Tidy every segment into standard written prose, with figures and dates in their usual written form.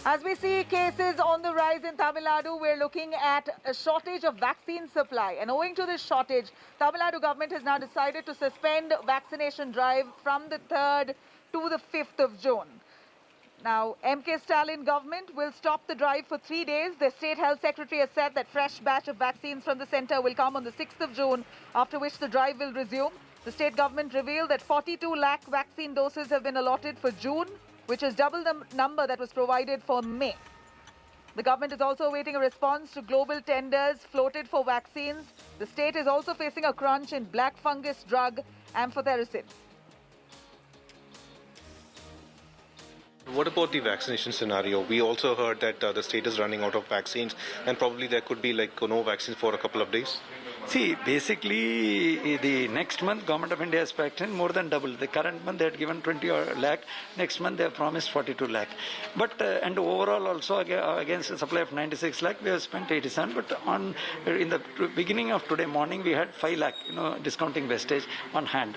As we see cases on the rise in Tamil Nadu, we're looking at a shortage of vaccine supply. And owing to this shortage, Tamil Nadu government has now decided to suspend vaccination drive from the 3rd to the 5th of June. Now, MK Stalin government will stop the drive for 3 days. The State Health Secretary has said that fresh batch of vaccines from the centre will come on the 6th of June, after which the drive will resume. The state government revealed that 42 lakh vaccine doses have been allotted for June, which is double the number that was provided for May. The government is also awaiting a response to global tenders floated for vaccines. The state is also facing a crunch in black fungus drug amphotericin. What about the vaccination scenario? We also heard that the state is running out of vaccines and probably there could be no vaccines for a couple of days. See, basically, the next month, Government of India has packed in more than double. The current month, they had given 20 lakh. Next month, they have promised 42 lakh. But, and overall also, against a supply of 96 lakh, we have spent 87. But in the beginning of today morning, we had 5 lakh, discounting wastage on hand.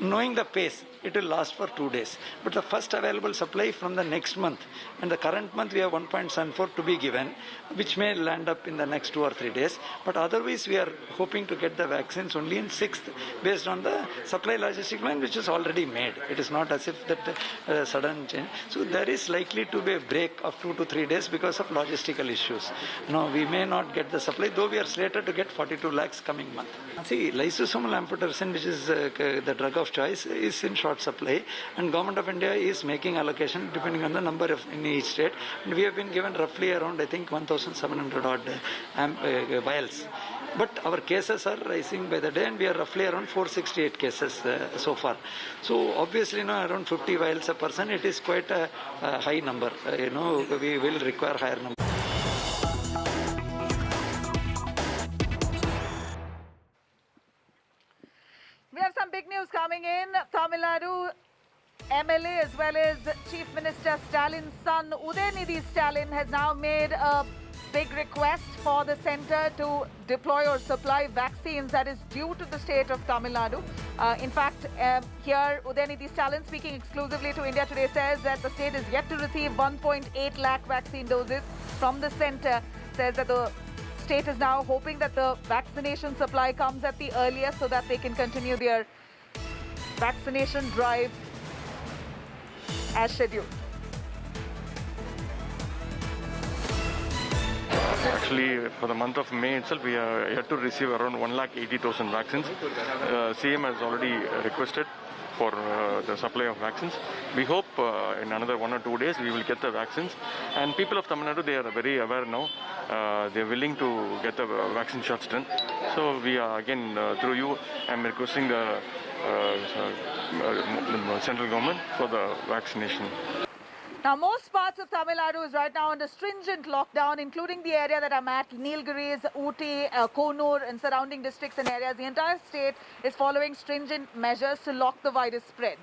Knowing the pace, it will last for 2 days. But the first available supply from the next month, and the current month we have 1.74 to be given, which may land up in the next 2 or 3 days. But otherwise, we are hoping to get the vaccines only in 6th, based on the supply logistic line, which is already made. It is not as if that sudden change. So there is likely to be a break of 2 to 3 days because of logistical issues. We may not get the supply, though we are slated to get 42 lakhs coming month. See, lysosomal amphotericin, which is the drug of choice, is in short supply, and Government of India is making allocation depending on the number of in each state. And we have been given roughly around, I think, 1,700 odd vials. But our cases are rising by the day, and we are roughly around 468 cases so far. So obviously, around 50 vials a person, it is quite a high number. We will require higher number. We have some big news coming in. Tamil Nadu MLA as well as Chief Minister Stalin's son Udayanidhi Stalin has now made a big request for the centre to deploy or supply vaccines that is due to the state of Tamil Nadu. In fact, here Udayanidhi Stalin, speaking exclusively to India Today, says that the state is yet to receive 1.8 lakh vaccine doses from the centre. Says that the state is now hoping that the vaccination supply comes at the earliest so that they can continue their vaccination drive as scheduled. Actually, for the month of May itself, we are yet to receive around 1,80,000 vaccines. CM has already requested for the supply of vaccines. We hope in another 1 or 2 days we will get the vaccines. And people of Tamil Nadu, they are very aware now. They are willing to get the vaccine shots done. So we are again, through you, I am requesting the central government for the vaccination. Now, most parts of Tamil Nadu is right now under stringent lockdown, including the area that I'm at, Nilgiris, Ooty, Konur and surrounding districts and areas. The entire state is following stringent measures to lock the virus spread.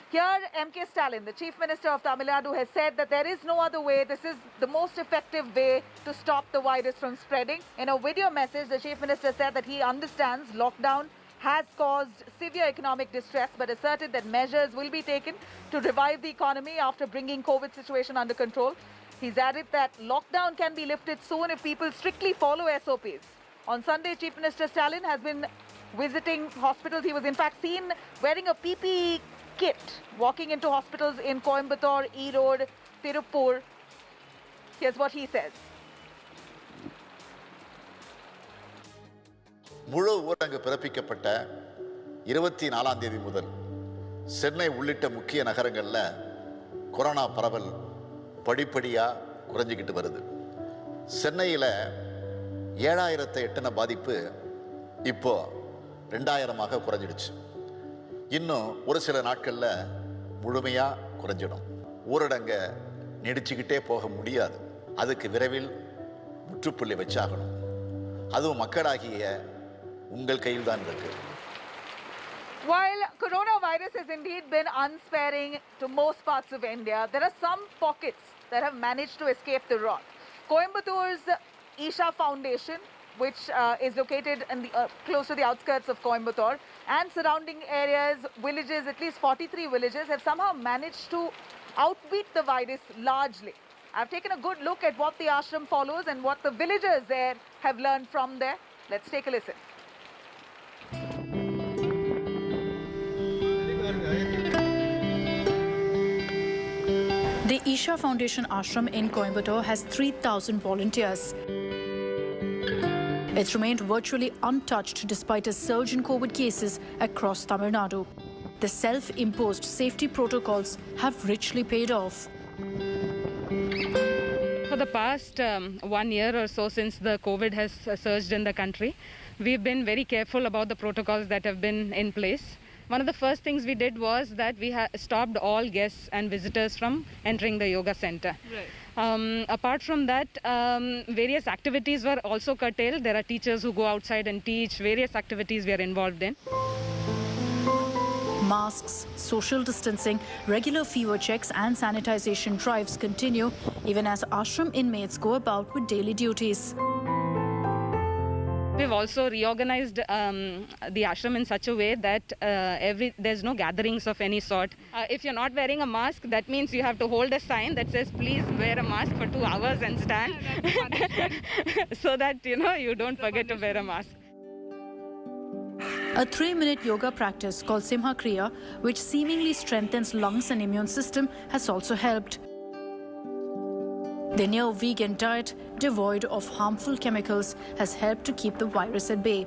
Here, MK Stalin, the Chief Minister of Tamil Nadu, has said that there is no other way. This is the most effective way to stop the virus from spreading. In a video message, the Chief Minister said that he understands lockdown has caused severe economic distress, but asserted that measures will be taken to revive the economy after bringing COVID situation under control. He's added that lockdown can be lifted soon if people strictly follow SOPs. On Sunday, Chief Minister Stalin has been visiting hospitals. He was in fact seen wearing a PPE kit, walking into hospitals in Coimbatore, Erode, Tirupur. Here's what he says. முழு ஊரடங்கு பிறப்பிக்கப்பட்ட 24ஆம் தேதி முதல் சென்னை உள்ளிட்ட முக்கிய நகரங்களில் corona பரவல் படிப்படியாக குறைஞ்சிக்கிட்டு வருது. சென்னையில் 7,000 எட்டின பாதிப்பு இப்போ 2,000ஆக குறைஞ்சிடுச்சு. இன்னும் ஒரு சில நாட்களில் முழுமையாக குறைஞ்சிடும். ஊரடங்கை நீடிச்சுக்கிட்டே போக முடியாது. அதுக்கு விரைவில் முற்றுப்புள்ளி வச்சாகணும். அதுவும் மக்களாகிய உங்கள் கையில் தான் இருக்கு. While coronavirus has indeed been unsparing to most parts of India, there are some pockets that have managed to escape the wrath. Coimbatore's Isha Foundation, which is located in the, close to the outskirts of Coimbatore, and surrounding areas, villages, at least 43 villages, have somehow managed to outbeat the virus largely. I've taken a good look at what the ashram follows and what the villagers there have learned from there. Let's take a listen. The Isha Foundation ashram in Coimbatore has 3,000 volunteers. It's remained virtually untouched despite a surge in COVID cases across Tamil Nadu. The self-imposed safety protocols have richly paid off. For the past 1 year or so, since the COVID has surged in the country, we've been very careful about the protocols that have been in place. One of the first things we did was that we stopped all guests and visitors from entering the yoga center. Right. Apart from that, various activities were also curtailed. There are teachers who go outside and teach. Various activities we are involved in. Masks, social distancing, regular fever checks and sanitization drives continue even as ashram inmates go about with daily duties. We've also reorganized the ashram in such a way that there's no gatherings of any sort. If you're not wearing a mask, that means you have to hold a sign that says, please wear a mask for 2 hours and stand so that, you don't forget to wear a mask. A 3-minute yoga practice called Simha Kriya, which seemingly strengthens lungs and immune system, has also helped. The near-vegan diet, devoid of harmful chemicals, has helped to keep the virus at bay.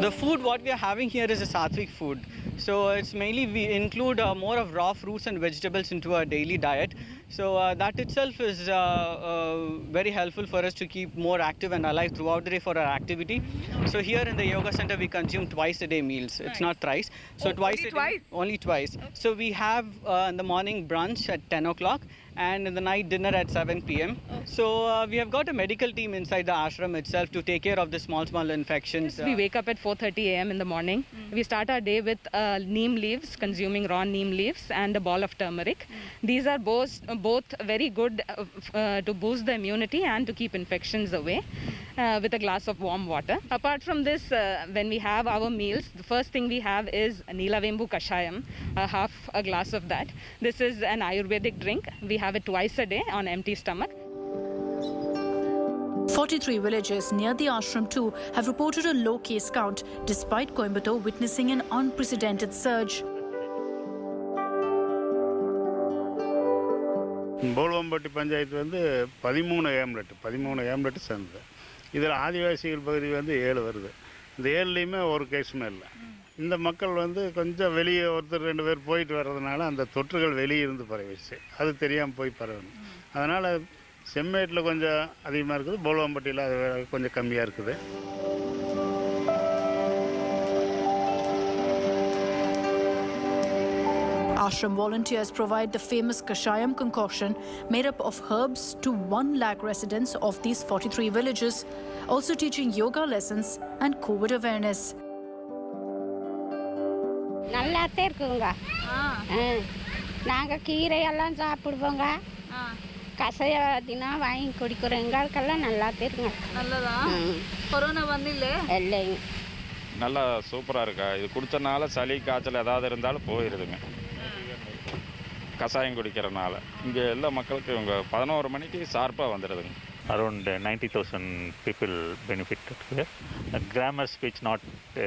The food what we are having here is a sattvic food. So it's mainly we include more of raw fruits and vegetables into our daily diet. So that itself is very helpful for us to keep more active and alive throughout the day for our activity. So here in the yoga center we consume twice a day meals. It's not thrice. So twice a day. Only twice. Okay. So we have in the morning brunch at 10 o'clock and in the night dinner at 7 p.m. Okay. So we have got a medical team inside the ashram itself to take care of the small infections. We wake up at 4:30 a.m. in the morning. We start our day with neem leaves, consuming raw neem leaves and a ball of turmeric. These are both very good to boost the immunity and to keep infections away with a glass of warm water. Apart from this, when we have our meals, the first thing we have is Nilavembu Kashayam, half a glass of that. This is an Ayurvedic drink. We have it twice a day on empty stomach. 43 villages near the ashram too have reported a low case count despite Coimbatore witnessing an unprecedented surge. போல்வம்பட்டி panchayat வந்து 13 ஏம்லெட் சேர்ந்தது. இதில் ஆதிவாசிகள் பகுதி வந்து 7 வருது. இந்த 7லையுமே ஒரு கேஸுமே இல்லை. இந்த மக்கள் வந்து கொஞ்சம் வெளியே ஒருத்தர் 2 பேர் போயிட்டு வர்றதுனால அந்த தொற்றுகள் வெளியே இருந்து பரவிடுச்சு. அது தெரியாமல் போய் பரவணும். அதனால் செம்மேட்டில் கொஞ்சம் அதிகமாக இருக்குது, போல்வம்பட்டியில் அது கொஞ்சம் கம்மியாக இருக்குது. Ashram volunteers provide the famous Kashayam concoction made up of herbs to 1 lakh residents of these 43 villages, also teaching yoga lessons and COVID awareness. நல்லாத்தே இருக்குங்க. நாங்கள் கீரையெல்லாம் சாப்பிடுவோங்க. கஷாய தினம் வாங்கி குடிக்கிறோம். எங்களுக்கெல்லாம் நல்லாத்தே இருக்குங்க. நல்லதா? கொரோனா வந்தில்லை? இல்லைங்க. நல்லா சூப்பராக இருக்கா. இது குடித்தனால சளி காய்ச்சல் ஏதாவது இருந்தாலும் போயிடுதுங்க. கஷாயம் குடிக்கிறனால இங்கே எல்லா மக்களுக்கும் இவங்க 11 மணிக்கு ஷார்ப்பாக வந்துடுதுங்க. Around 90,000 people benefited here. Grammar speech not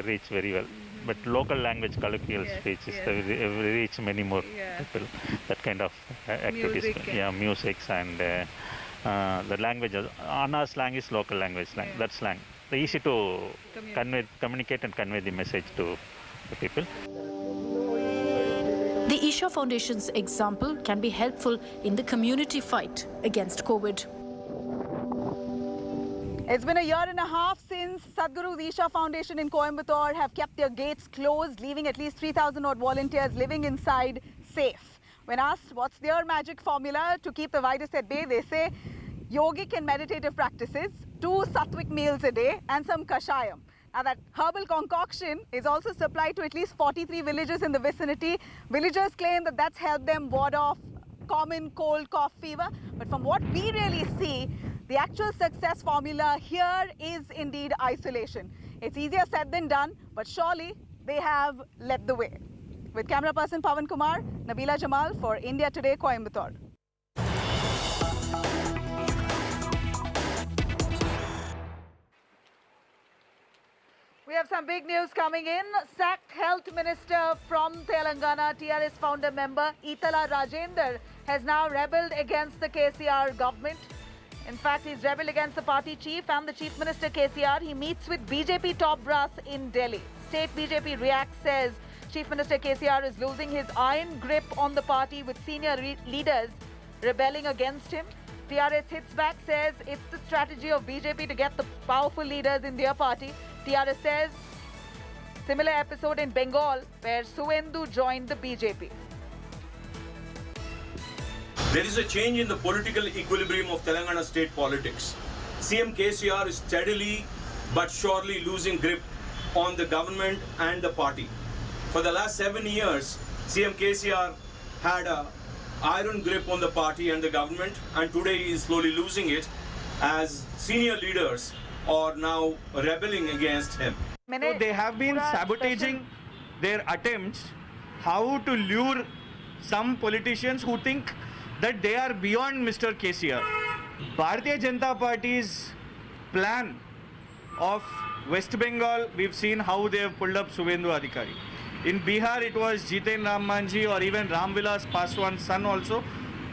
reach very well, but local language colloquial speech is reach many more people. That kind of activities, musics and the language. Anna slang is local language slang. That slang. It's easy to communicate and convey the message to the people. The Isha Foundation's example can be helpful in the community fight against COVID. It's been a year and a half since Sadhguru's Isha Foundation in Coimbatore have kept their gates closed, leaving at least 3,000 odd volunteers living inside safe. When asked what's their magic formula to keep the virus at bay, they say yogic and meditative practices, 2 sattvic meals a day and some kashayam. Now that herbal concoction is also supplied to at least 43 villages in the vicinity. Villagers claim that that's helped them ward off common cold, cough, fever. But from what we really see, the actual success formula here is indeed isolation. It's easier said than done, but surely they have led the way. With camera person Pawan Kumar, Nabila Jamal for India Today, Coimbatore. We have some big news coming in. Sacked Health Minister from Telangana, TRS founder member Itala Rajender has now rebelled against the KCR government. In fact, he's rebelled against the party chief and the Chief Minister KCR. He meets with BJP top brass in Delhi. State BJP reacts, says Chief Minister KCR is losing his iron grip on the party with senior leaders rebelling against him. TRS hits back, says it's the strategy of BJP to get the powerful leaders in their party. TRS says similar episode in Bengal where Suvendu joined the BJP. There is a change in the political equilibrium of Telangana state politics. CM KCR is steadily but surely losing grip on the government and the party. For the last 7 years, CM KCR had an iron grip on the party and the government, and today he is slowly losing it as senior leaders are now rebelling against him. So they have been sabotaging their attempts how to lure some politicians who think that they are beyond Mr. KCR. Bharatiya Janata Party's plan of West Bengal, we've seen how they have pulled up Suvendu Adhikari. In Bihar, it was Jiten Ram Manjhi or even Ramvilas Paswan's son also,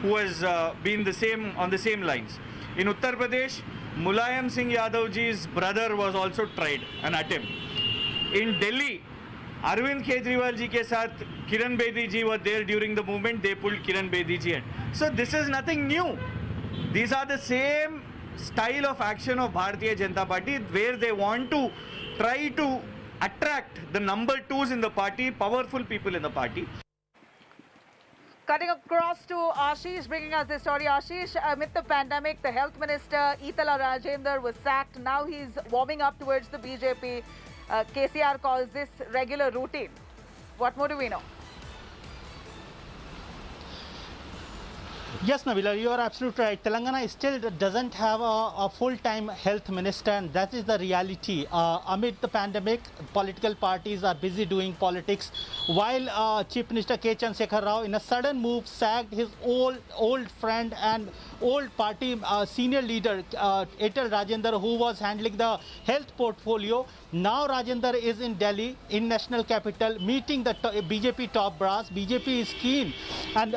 who has been on the same lines. In Uttar Pradesh, Mulayam Singh Yadavji's brother was also tried, an attempt. In Delhi, Arvind Kejriwal ji ke saath Kiran Bedi ji were there during the movement, they pulled Kiran Bedi ji in. So this is nothing new. These are the same style of action of Bharatiya Janata Party where they want to try to attract the number twos in the party, powerful people in the party. Cutting across to Ashish, bringing us this story. Ashish, amid the pandemic, the health minister, Itala Rajender, was sacked. Now he's warming up towards the BJP. KCR calls this regular routine. What more do we know? Yes, Nabila, you are absolutely right. Telangana still doesn't have a full-time health minister, and that is the reality. Amid the pandemic, political parties are busy doing politics, while Chief Minister K. Chandrasekhar Rao, in a sudden move, sacked his old friend and old party senior leader, Itala Rajender, who was handling the health portfolio. Now Rajender is in Delhi, in national capital, meeting the BJP top brass. BJP is keen, and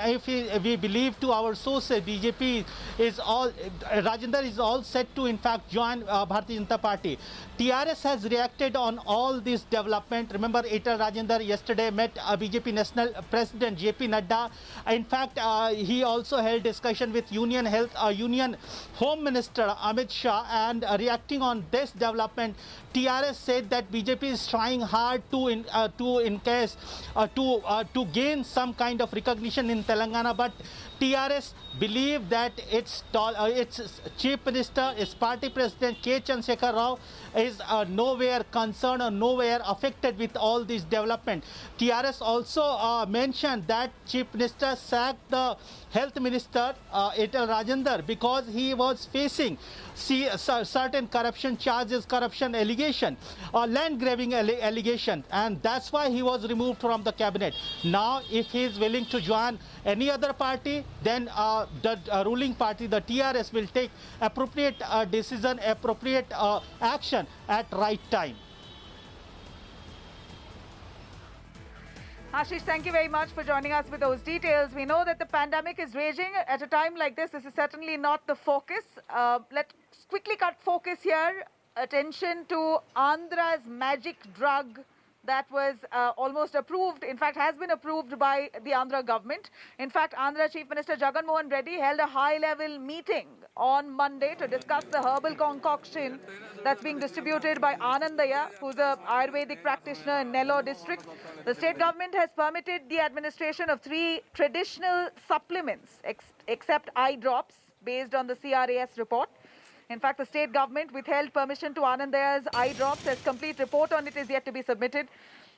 if we believe to our sources, BJP is Rajender is all set to in fact join Bharatiya Janata Party. TRS has reacted on all this development. Remember, Itala Rajender yesterday met BJP National President JP Nadda. In fact, he also held discussion with Union Home Minister Amit Shah, and reacting on this development, TRS said that BJP is trying hard to gain some kind of recognition in Telangana, but TRS believe that its Chief Minister, its party president K. Chandrasekhar Rao is nowhere concerned or nowhere affected with all this development. TRS also mentioned that Chief Minister sacked the Health Minister Itala Rajender because he was facing certain corruption charges, corruption allegation, land grabbing allegation, and that's why he was removed from the cabinet. Now, if he is willing to join any other party, then the ruling party, the TRS, will take appropriate decision, appropriate action at right time. Ashish, thank you very much for joining us with those details. We know that the pandemic is raging at a time like this. This is certainly not the focus. Let's quickly cut focus here. Attention to Andhra's magic drug that was almost approved, in fact has been approved by the Andhra government. In fact, Andhra Chief Minister Jagan Mohan Reddy held a high-level meeting on Monday to discuss the herbal concoction that's being distributed by Anandaya, who's an Ayurvedic practitioner in Nellore district. The state government has permitted the administration of 3 traditional supplements, except eye drops, based on the CRAS report. In fact, the state government withheld permission to Anandaya's eye drops, as complete report on it is yet to be submitted,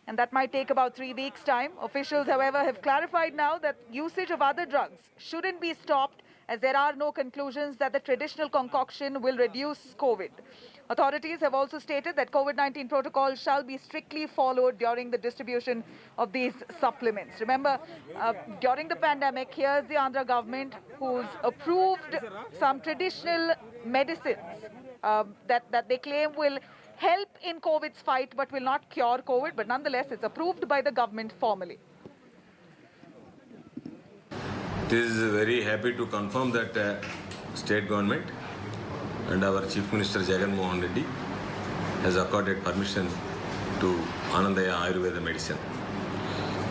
and that might take about 3 weeks' time. Officials, however, have clarified now that usage of other drugs shouldn't be stopped, as there are no conclusions that the traditional concoction will reduce COVID. Authorities have also stated that COVID-19 protocols shall be strictly followed during the distribution of these supplements. Remember, during the pandemic, here's the Andhra government who's approved some traditional medicines that they claim will help in COVID's fight but will not cure COVID. But nonetheless, it's approved by the government formally. This is very happy to confirm that state government and our Chief Minister Jagan Mohan Reddy has accorded permission to Anandaya Ayurveda medicine.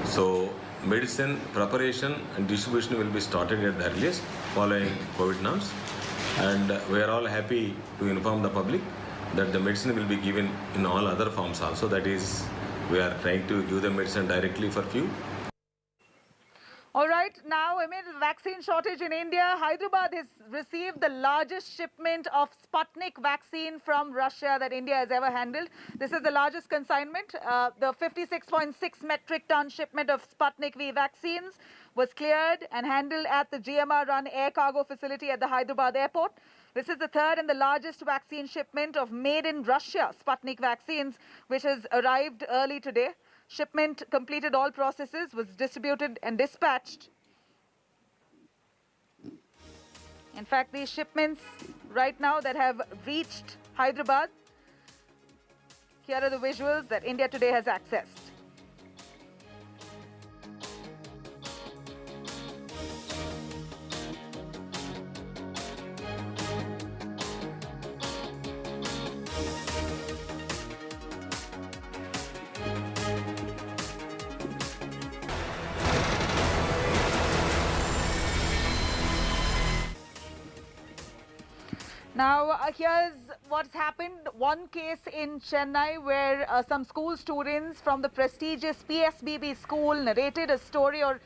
So medicine preparation and distribution will be started at the earliest following COVID norms, and we are all happy to inform the public that the medicine will be given in all other forms also. That is, we are trying to give the medicine directly for few. All right, now amid vaccine shortage in India, Hyderabad has received the largest shipment of Sputnik vaccine from Russia that India has ever handled. This is the largest consignment. The 56.6 metric ton shipment of Sputnik V vaccines was cleared and handled at the GMR-run air cargo facility at the Hyderabad airport. This is the third and the largest vaccine shipment of made in Russia Sputnik vaccines, which has arrived early today. Shipment completed all processes, was distributed and dispatched. In fact, these shipments right now that have reached Hyderabad, here are the visuals that India Today has accessed. Now, here's what's happened. One case in Chennai where some school students from the prestigious PSBB school narrated a story or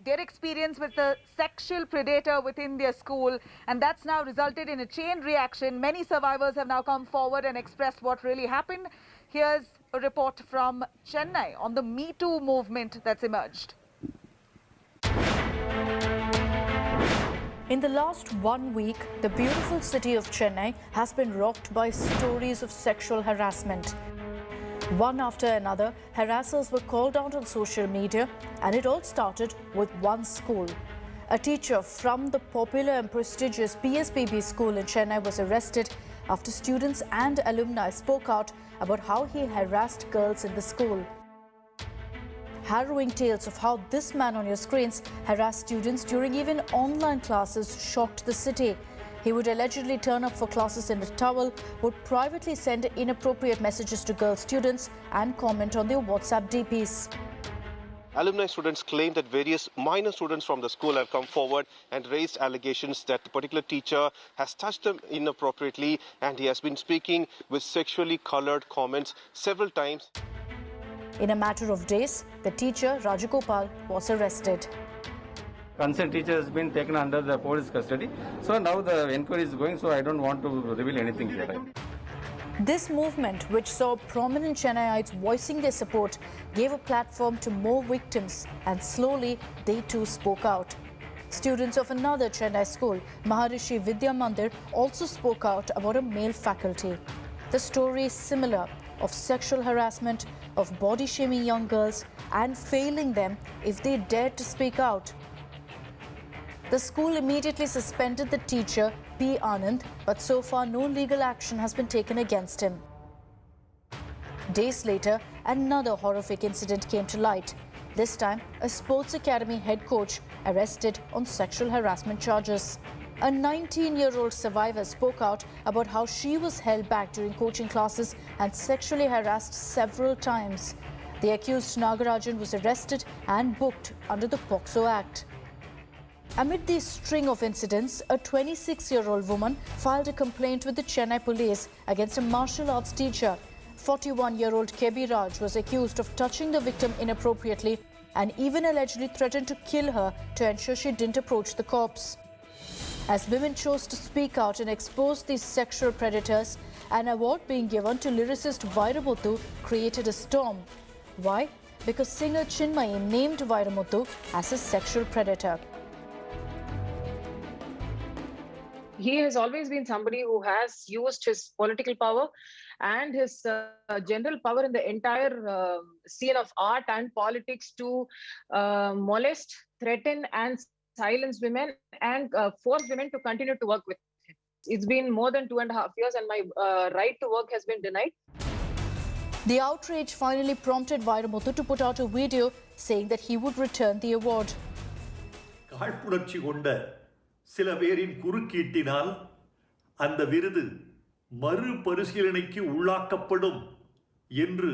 their experience with a sexual predator within their school, and that's now resulted in a chain reaction. Many survivors have now come forward and expressed what really happened. Here's a report from Chennai on the Me Too movement that's emerged. In the last 1 week, the beautiful city of Chennai has been rocked by stories of sexual harassment. One after another, harassers were called out on social media, and it all started with one school. A teacher from the popular and prestigious PSBB school in Chennai was arrested after students and alumni spoke out about how he harassed girls in the school. Harrowing tales of how this man on your screens harassed students during even online classes shocked the city. He would allegedly turn up for classes in a towel, would privately send inappropriate messages to girl students and comment on their WhatsApp DPs. Alumni students claim that various minor students from the school have come forward and raised allegations that the particular teacher has touched them inappropriately, and he has been speaking with sexually colored comments several times. In a matter of days, the teacher, Rajagopal, was arrested. Concerned teacher has been taken under the police custody. So now the inquiry is going, so I don't want to reveal anything here. This movement, which saw prominent Chennaiites voicing their support, gave a platform to more victims, and slowly they too spoke out. Students of another Chennai school, Maharishi Vidya Mandir, also spoke out about a male faculty. The story is similar, of sexual harassment, of body shaming young girls and failing them if they dared to speak out. The school immediately suspended the teacher, P. Anand, but so far no legal action has been taken against him. Days later, another horrific incident came to light. This time, a sports academy head coach arrested on sexual harassment charges. A 19-year-old survivor spoke out about how she was held back during coaching classes and sexually harassed several times. The accused Nagarajan was arrested and booked under the POCSO Act. Amid this string of incidents, a 26-year-old woman filed a complaint with the Chennai police against a martial arts teacher. 41-year-old Kebi Raj was accused of touching the victim inappropriately and even allegedly threatened to kill her to ensure she didn't approach the cops. As women chose to speak out and expose these sexual predators, an award being given to lyricist Vairamuthu created a storm. Why? Because singer Chinmayi named Vairamuthu as a sexual predator. he has always been somebody who has used his political power and his general power in the entire scene of art and politics to molest, threaten, and silence women and force women to continue to work with him. It's been more than 2.5 years, and my right to work has been denied. The outrage finally prompted Vairamuthu to put out a video saying that he would return the award. காழ்ப்புணர்ச்சி கொண்ட சில பேரின் குறுக்கீட்டினால் அந்த விருது மறுபரிசீலனைக்கு உள்ளாக்கப்படும் என்று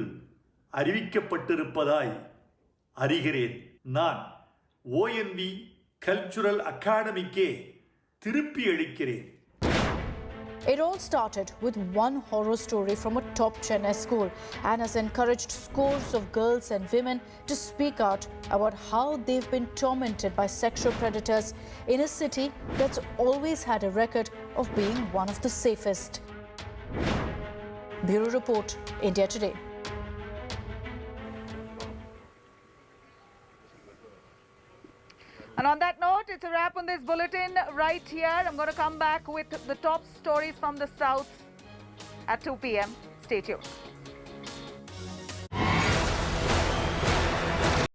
அறிவிக்கப்பட்டிருப்பதாய் அறிகிறேன். நான் ONV cultural அகாடமிக்கே திருப்பி அளிக்கிறேன். It all started with one horror story from a top Chennai school and has encouraged scores of girls and women to speak out about how they've been tormented by sexual predators in a city that's always had a record of being one of the safest. Bureau Report, India Today. And on that note, it's a wrap on this bulletin right here. I'm going to come back with the top stories from the South at 2 p.m. Stay tuned.